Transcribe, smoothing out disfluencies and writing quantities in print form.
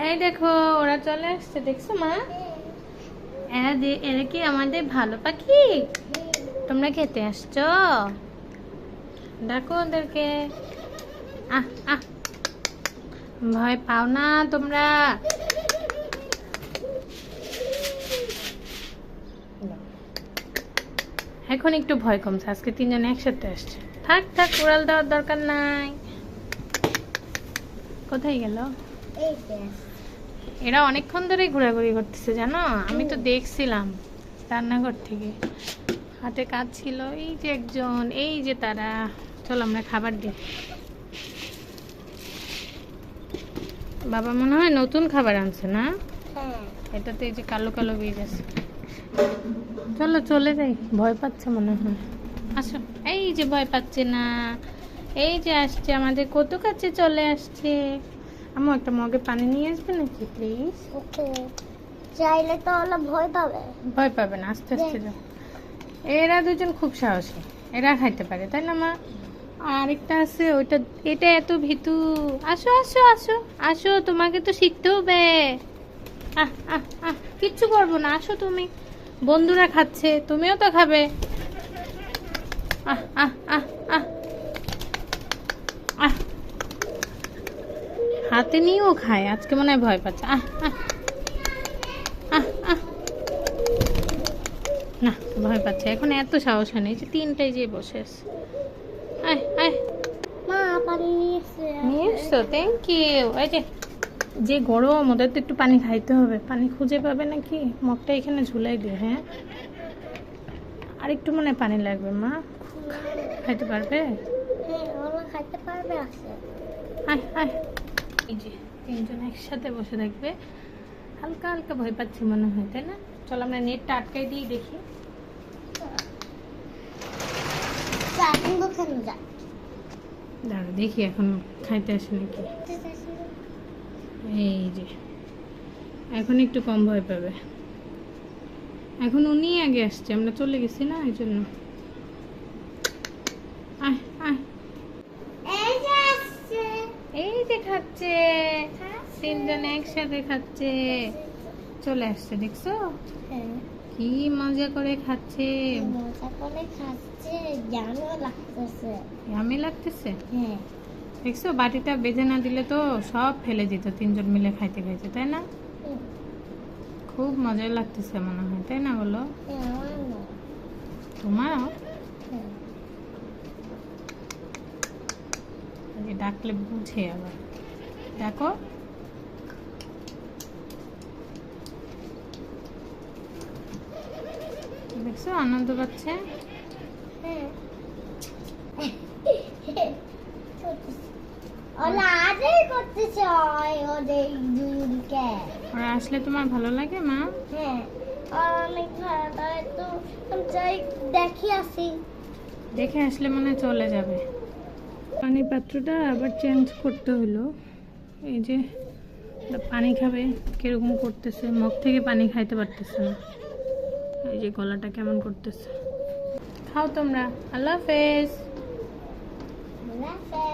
এই দেখো ওরা চলে আসছে, দেখছো মা? এরা কি আমাদের ভালো পাখি? তোমরা খেতে আসছো? ডাকো ওদেরকে। আহ আহ, ভয় পাও না তোমরা? এখন একটু ভয় কমছে, আজকে তিনজন একসাথে আসছে। থাক থাক, উড়াল দেওয়ার দরকার নাই। কোথায় গেল? এরা অনেকক্ষণ ধরেই ঘোরাঘুরি করতেছে জানো, আমি তো দেখছিলাম রান্নাঘর থেকে। হাতে কাজ ছিল, এই যে একজন, এই যে তারা। চলো আমরা খাবার দিই। বাবা মনে হয় নতুন খাবার আনছে না? এটাতে এই যে কালো কালো বীজ আছে। চলো চলে যাই, ভয় পাচ্ছে মনে হয়। আসো, এই যে ভয় পাচ্ছে না, এই যে আসছে, আমাদের কত কাছে চলে আসছে। আমি একটা মগে পানি নিয়ে আসবে নাকি প্লিজ? ওকে, চাইলে তো ওরা ভয় পাবে। ভয় পাবে না, আস্তে আস্তে যাও। এরা দুজন খুব সাহসী, এরা খাইতে পারে তাই না মা? আরেকটা আছে ওইটা, এটা এত ভীতু। আসো আসো আসো আসো, তোমাকে তো শিখতে হবে। আহ আহ আহ, কিচ্ছু করবো না, আসো তুমি। বন্ধুরা খাচ্ছে, তুমিও তো খাবে। আহ আহ আহ আহ আহ, হাতে নিয়েও খায়, আজকে মনে হয় ভয় পাচ্ছে। আহ আহ আহ আহ, না ভয় পাচ্ছে এখন, এত সাহস হয় না। এই যে তিনটাই যে বসে আছে। আয় আয়, মা পানি নিয়ে এসছে। নিয়ে এসছো, থ্যাংক ইউ। এই যে যে গরম, ওদের তো একটু পানি খাইতে হবে। পানি খুঁজে পাবে নাকি? মগটা এখানে ঝুলাই দিও। হ্যাঁ, আর একটু মনে হয় পানি লাগবে মা। খাইতে পারবে? হ্যাঁ, ওরা খাইতে পারবে। আছে। আয় আয়, এই যে তিনজন একসাথে বসে থাকবে। হালকা হালকা ভয় পাচ্ছে মনে হয় তাই না? চলো আমরা নেটটা আটকাই দিই, দেখি। দাঁড়া দেখি এখন খাইতে আসে নাকি। এই যে এখন একটু কম ভয় পাবে। এখন উনি আগে আসছে, আমরা চলে গেছি না, এই জন্য। আয় আয়, এই যে আসছে। এই যে খাচ্ছে, তিনজন একসাথে খাচ্ছে। চলে আসছে, দেখছো হ্যাঁ, কি মজা করে খাচ্ছে। মজা করে খাচ্ছে, জানো লাগতেছে। আমি লাগতেছে। হ্যাঁ। দেখছো বাটিটা বেঁধে না দিলে তো সব ফেলে দিত, তিনজন মিলে খাইতে খাইতে তাই না? খুব মজা লাগতেছে মনে হয় তাই না, বলো? আমার না। তোমারও? হ্যাঁ। ডাকলে বুঝে আবার। দেখো দেখছো আনন্দ পাচ্ছে। হ্যাঁ। ওরা আজই করতেছে ওদের দুজনকে। ওরা আসলে তোমার ভালো লাগে মা? হ্যাঁ, আর অনেক ভালো লাগে তো। আমি যাই দেখি আসি। দেখে আসলে মনে হয় চলে যাবে। পানির পাত্রটা আবার চেঞ্জ করতে হলো। এই যে পানি খাবে, কিরকম করতেছে, মুখ থেকে পানি খাইতে পারতেছে না। এই যে গলাটা কেমন করতেছে। খাও তোমরা, আল্লাহ হাফেজ। আল্লাহ হাফেজ।